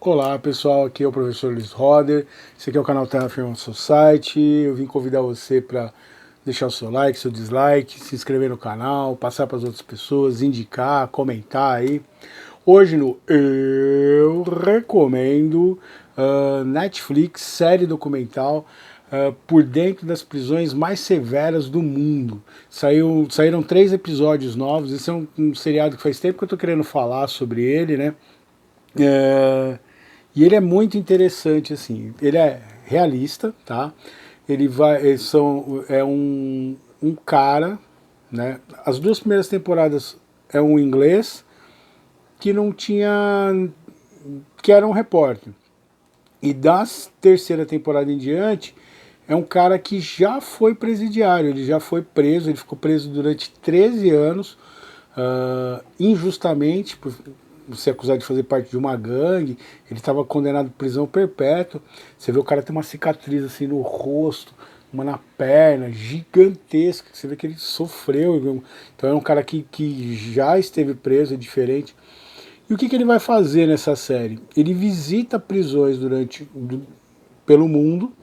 Olá pessoal, aqui é o professor Luiz Roder, esse aqui é o canal Terra Firma Society. Eu vim convidar você para deixar o seu like, seu dislike, se inscrever no canal, passar para as outras pessoas, indicar, comentar aí. Hoje no Eu Recomendo, Netflix, série documental, por dentro das prisões mais severas do mundo. Saíram 3 episódios novos, esse é um seriado que faz tempo que eu estou querendo falar sobre ele, né? E ele é muito interessante, assim, ele é realista, tá? É um cara, né? As 2 primeiras temporadas é um inglês que não tinha, que era um repórter. E da terceira temporada em diante, é um cara que já foi presidiário, ele já foi preso, ele ficou preso durante 13 anos, injustamente, por ser acusado de fazer parte de uma gangue. Ele estava condenado à prisão perpétua. Você vê o cara tem uma cicatriz assim no rosto, uma na perna, gigantesca, você vê que ele sofreu. Então é um cara que já esteve preso, é diferente. E o que ele vai fazer nessa série? Ele visita prisões pelo mundo,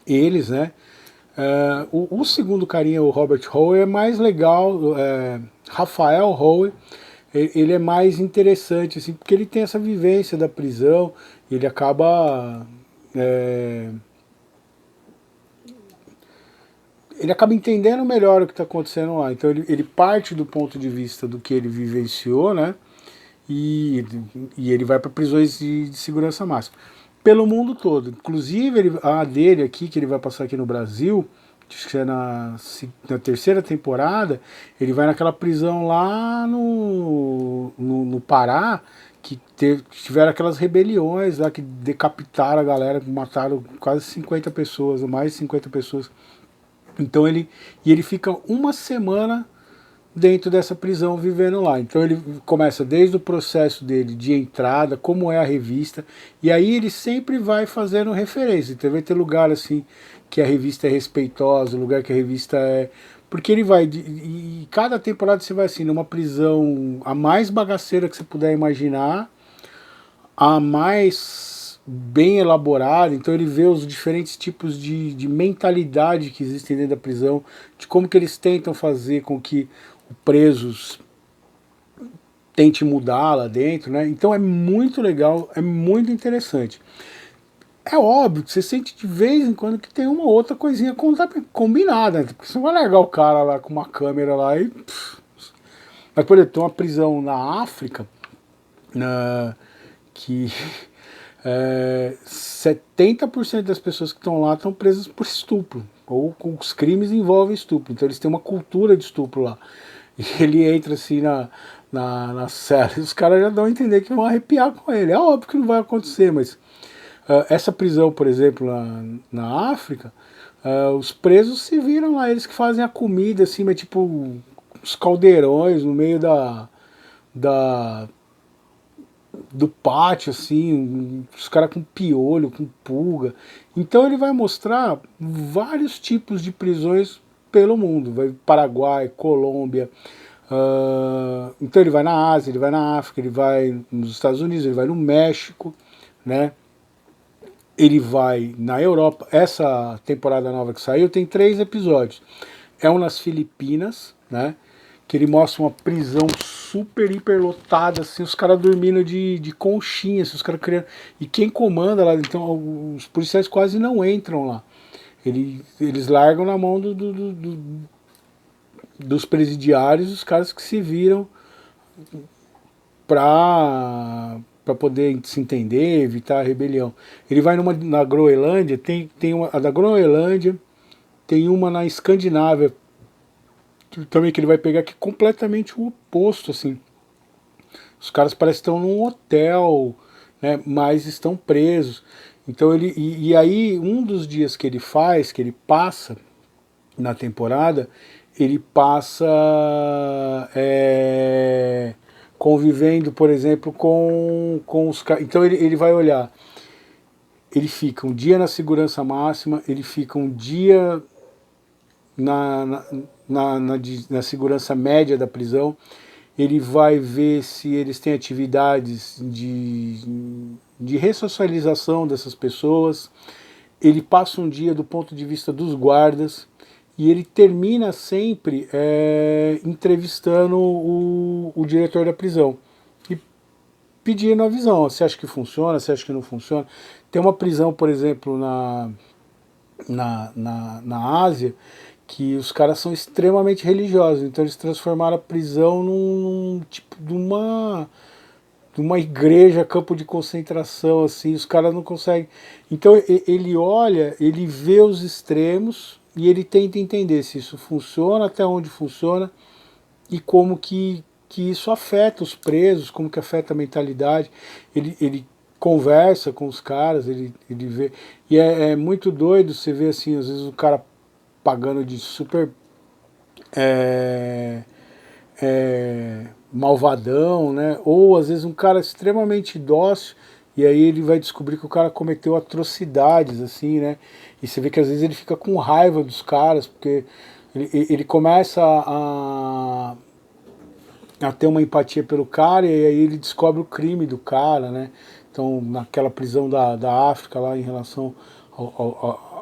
eles, né? O segundo carinha, o Robert Howe, é mais legal, Rafael Howe, ele é mais interessante, assim, porque ele tem essa vivência da prisão, ele acaba entendendo melhor o que está acontecendo lá. Então ele parte do ponto de vista do que ele vivenciou, né? E, e ele vai para prisões de segurança máxima pelo mundo todo. Inclusive a dele aqui, que ele vai passar aqui no Brasil, acho que é na terceira temporada, ele vai naquela prisão lá no Pará, que tiveram aquelas rebeliões lá, que decapitaram a galera, mataram quase 50 pessoas, ou mais de 50 pessoas. Então ele fica uma semana dentro dessa prisão vivendo lá. Então ele começa desde o processo dele de entrada, como é a revista, e aí ele sempre vai fazendo referência. Então vai ter lugar assim que a revista é respeitosa, lugar que a revista é... Porque ele vai, e cada temporada você vai assim, numa prisão a mais bagaceira que você puder imaginar, a mais bem elaborada. Então ele vê os diferentes tipos de mentalidade que existem dentro da prisão, de como que eles tentam fazer com que o presos tente mudar lá dentro, né? Então é muito legal, é muito interessante. É óbvio que você sente de vez em quando que tem uma outra coisinha combinada, né? Porque você não vai largar o cara lá com uma câmera lá e... Mas, por exemplo, tem uma prisão na África, que 70% das pessoas que estão lá estão presas por estupro, ou com os crimes envolvem estupro. Então eles têm uma cultura de estupro lá. E ele entra assim na cela, e os caras já dão a entender que vão arrepiar com ele. É óbvio que não vai acontecer, mas essa prisão, por exemplo, na África, os presos se viram lá, eles que fazem a comida, assim, mas tipo os caldeirões no meio da do pátio, assim, os caras com piolho, com pulga. Então ele vai mostrar vários tipos de prisões pelo mundo. Vai Paraguai, Colômbia. Então ele vai na Ásia, ele vai na África, ele vai nos Estados Unidos, ele vai no México, né? Ele vai na Europa. Essa temporada nova que saiu tem 3 episódios. É um nas Filipinas, né? Que ele mostra uma prisão super hiper lotada, assim, os caras dormindo de conchinha, assim, os caras criando. E quem comanda lá, então os policiais quase não entram lá. Eles largam na mão dos presidiários, os caras que se viram para poder se entender, evitar a rebelião. Ele vai na Groenlândia, tem a da Groenlândia, tem uma na Escandinávia, também que ele vai pegar, que é completamente o oposto, assim. Os caras parecem que estão num hotel, né, mas estão presos. Então e aí um dos dias que ele faz, que ele passa na temporada, ele passa convivendo, por exemplo, com os caras. Então ele vai olhar, ele fica um dia na segurança máxima, ele fica um dia na segurança média da prisão, ele vai ver se eles têm atividades de ressocialização dessas pessoas, ele passa um dia do ponto de vista dos guardas, e ele termina sempre entrevistando o diretor da prisão e pedindo a visão, você acha que funciona, você acha que não funciona. Tem uma prisão, por exemplo, na Ásia, que os caras são extremamente religiosos, então eles transformaram a prisão num tipo de uma igreja, campo de concentração, assim, os caras não conseguem. Então ele olha, ele vê os extremos e ele tenta entender se isso funciona, até onde funciona e como que isso afeta os presos, como que afeta a mentalidade. Ele conversa com os caras, ele vê. E é muito doido você ver assim, às vezes o cara pagando de super malvadão, né? Ou às vezes um cara extremamente dócil, e aí ele vai descobrir que o cara cometeu atrocidades, assim, né? E você vê que às vezes ele fica com raiva dos caras, porque ele começa a ter uma empatia pelo cara, e aí ele descobre o crime do cara, né? Então, naquela prisão da África lá em relação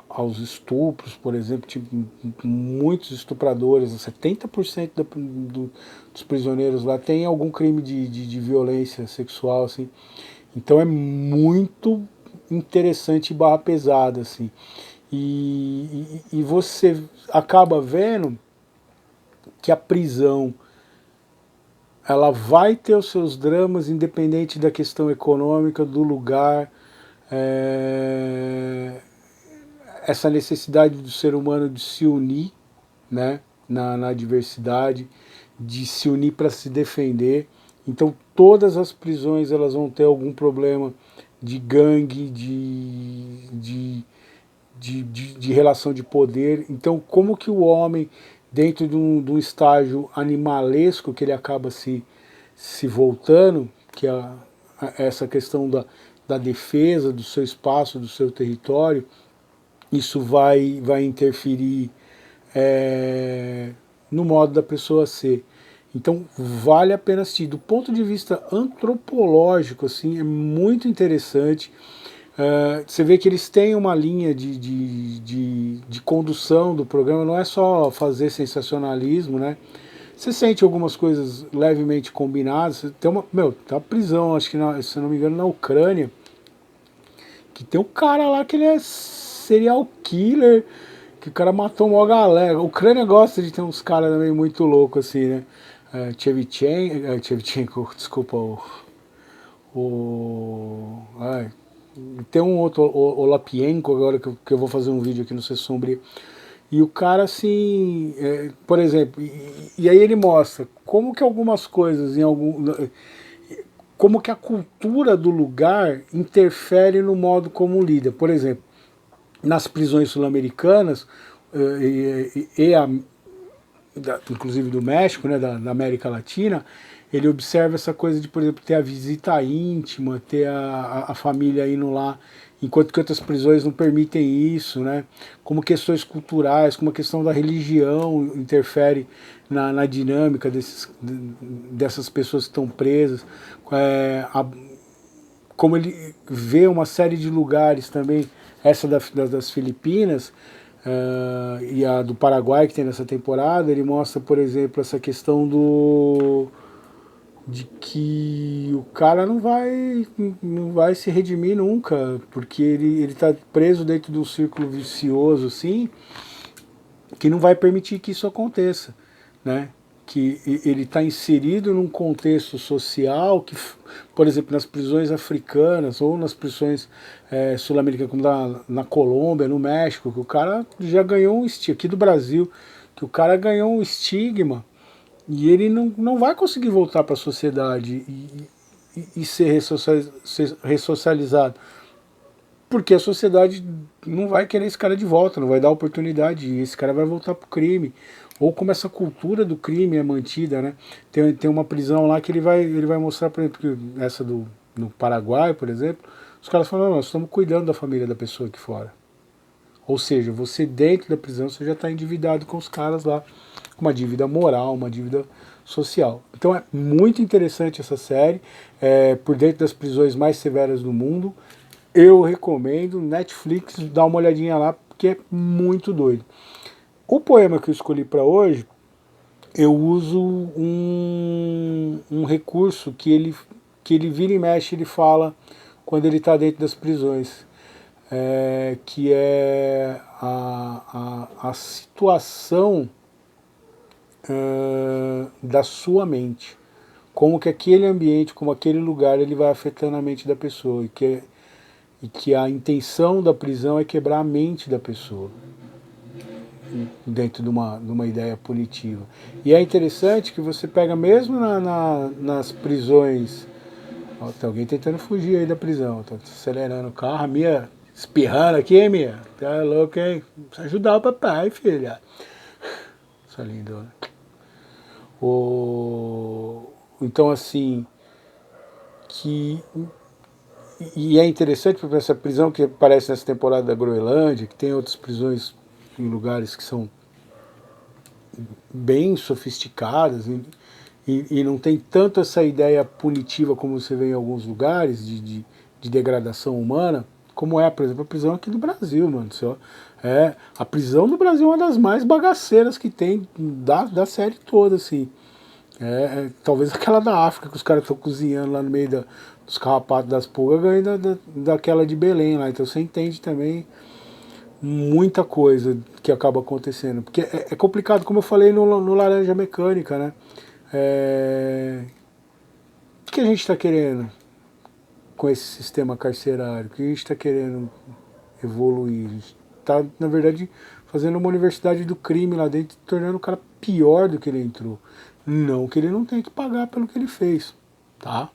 aos estupros, por exemplo, tipo, muitos estupradores, 70% dos prisioneiros lá tem algum crime de violência sexual, assim. Então é muito interessante e barra pesada, assim. E você acaba vendo que a prisão ela vai ter os seus dramas, independente da questão econômica, do lugar, essa necessidade do ser humano de se unir, né, na diversidade, de se unir para se defender. Então todas as prisões elas vão ter algum problema de gangue, de relação de poder. Então como que o homem, dentro de um estágio animalesco que ele acaba se voltando, que é essa questão da defesa do seu espaço, do seu território, isso vai interferir no modo da pessoa ser. Então vale a pena assistir. Do ponto de vista antropológico, assim, é muito interessante. Você vê que eles têm uma linha de condução do programa, não é só fazer sensacionalismo, né? Você sente algumas coisas levemente combinadas. Tem tem uma prisão, acho que se eu não me engano, na Ucrânia, que tem um cara lá que ele é serial killer, que o cara matou uma galera. A Ucrânia gosta de ter uns caras também muito loucos assim, né? Shevchenko, desculpa, tem um outro, o Lapienko, agora que eu vou fazer um vídeo aqui no Ser Sombrio. E o cara, assim, por exemplo, e aí ele mostra como que algumas coisas, como que a cultura do lugar interfere no modo como lida. Por exemplo, nas prisões sul-americanas, inclusive do México, né, da América Latina, ele observa essa coisa de, por exemplo, ter a visita íntima, ter a família indo lá, enquanto que outras prisões não permitem isso, né? Como questões culturais, como a questão da religião interfere na dinâmica dessas pessoas que estão presas, como ele vê uma série de lugares também, essa das Filipinas, e a do Paraguai que tem nessa temporada, ele mostra, por exemplo, essa questão de que o cara não vai se redimir nunca, porque ele está preso dentro de um círculo vicioso assim, que não vai permitir que isso aconteça, né? Que ele está inserido num contexto social que, por exemplo, nas prisões africanas ou nas prisões sul-americanas, como na Colômbia, no México, que o cara já ganhou um estigma, aqui do Brasil, que o cara ganhou um estigma e ele não vai conseguir voltar para a sociedade e ser ressocializado. Porque a sociedade não vai querer esse cara de volta, não vai dar oportunidade, e esse cara vai voltar pro crime. Ou como essa cultura do crime é mantida, né? Tem uma prisão lá que ele vai mostrar, por exemplo, que essa no Paraguai, por exemplo, os caras falam, não, nós estamos cuidando da família da pessoa aqui fora. Ou seja, você dentro da prisão você já está endividado com os caras lá, com uma dívida moral, uma dívida social. Então é muito interessante essa série, por dentro das prisões mais severas do mundo. Eu recomendo, Netflix, dá uma olhadinha lá, porque é muito doido. O poema que eu escolhi para hoje, eu uso um recurso que ele vira e mexe, ele fala quando ele está dentro das prisões, que é a situação da sua mente. Como que aquele ambiente, como aquele lugar, ele vai afetando a mente da pessoa. E que a intenção da prisão é quebrar a mente da pessoa, dentro de uma ideia punitiva. E é interessante que você pega mesmo nas prisões. Ó, tem alguém tentando fugir aí da prisão, tá acelerando o carro, a Mia espirrando aqui, hein, Mia? Tá louco, hein? Precisa ajudar o papai, filha. Isso é lindo, né? Então, assim, e é interessante porque essa prisão que aparece nessa temporada da Groenlândia, que tem outras prisões em lugares que são bem sofisticadas e não tem tanto essa ideia punitiva como você vê em alguns lugares de degradação humana, como é, por exemplo, a prisão aqui do Brasil, mano. A prisão do Brasil é uma das mais bagaceiras que tem da série toda, assim. Talvez aquela da África que os caras estão cozinhando lá no meio dos carrapatos das pulgas ganha daquela de Belém lá. Então você entende também muita coisa que acaba acontecendo. Porque é complicado, como eu falei no Laranja Mecânica, né? O que a gente está querendo com esse sistema carcerário? O que a gente está querendo evoluir? A gente está, na verdade, fazendo uma universidade do crime lá dentro, tornando o cara pior do que ele entrou. Não que ele não tenha que pagar pelo que ele fez, tá?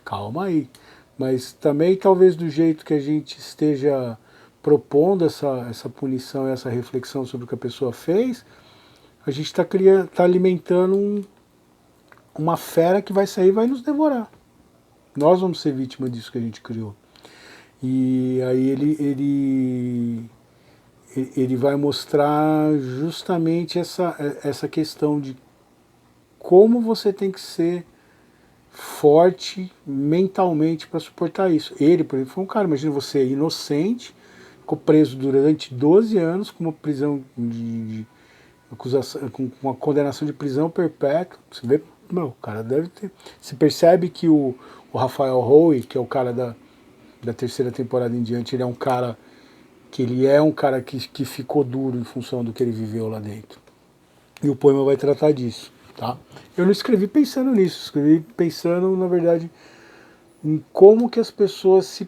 Calma aí. Mas também talvez do jeito que a gente esteja propondo essa punição, essa reflexão sobre o que a pessoa fez, a gente está alimentando uma fera que vai sair e vai nos devorar. Nós vamos ser vítima disso que a gente criou. E aí ele vai mostrar justamente essa questão de como você tem que ser forte mentalmente para suportar isso. Ele, por exemplo, foi um cara, imagina você inocente, ficou preso durante 12 anos com uma prisão de acusação, com uma condenação de prisão perpétua. Você vê, meu, o cara deve ter. Você percebe que o Rafael Howe, que é o cara da terceira temporada em diante, ele é um cara que ficou duro em função do que ele viveu lá dentro. E o poema vai tratar disso. Tá? Eu não escrevi pensando nisso, escrevi pensando, na verdade, em como que as pessoas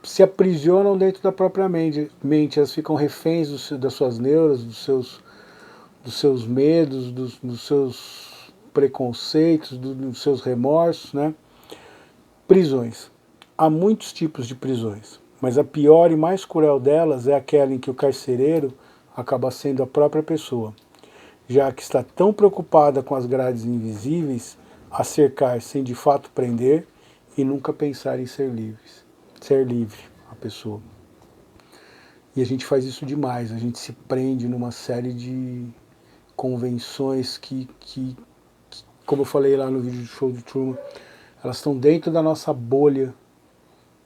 se aprisionam dentro da própria mente. Elas ficam reféns das suas neuras, dos seus medos, dos seus preconceitos, dos seus remorsos, né? Prisões. Há muitos tipos de prisões, mas a pior e mais cruel delas é aquela em que o carcereiro acaba sendo a própria pessoa, já que está tão preocupada com as grades invisíveis a cercar sem de fato prender e nunca pensar em ser livre a pessoa. E a gente faz isso demais, a gente se prende numa série de convenções que como eu falei lá no vídeo do Show de Truman, elas estão dentro da nossa bolha,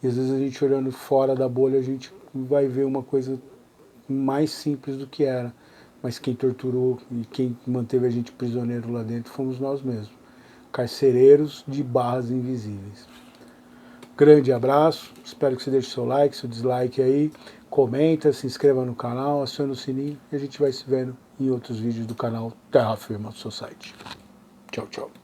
e às vezes a gente olhando fora da bolha, a gente vai ver uma coisa mais simples do que era. Mas quem torturou e quem manteve a gente prisioneiro lá dentro fomos nós mesmos. Carcereiros de barras invisíveis. Grande abraço, espero que você deixe seu like, seu dislike aí, comenta, se inscreva no canal, acione o sininho e a gente vai se vendo em outros vídeos do canal Terra Firma Society. Tchau, tchau.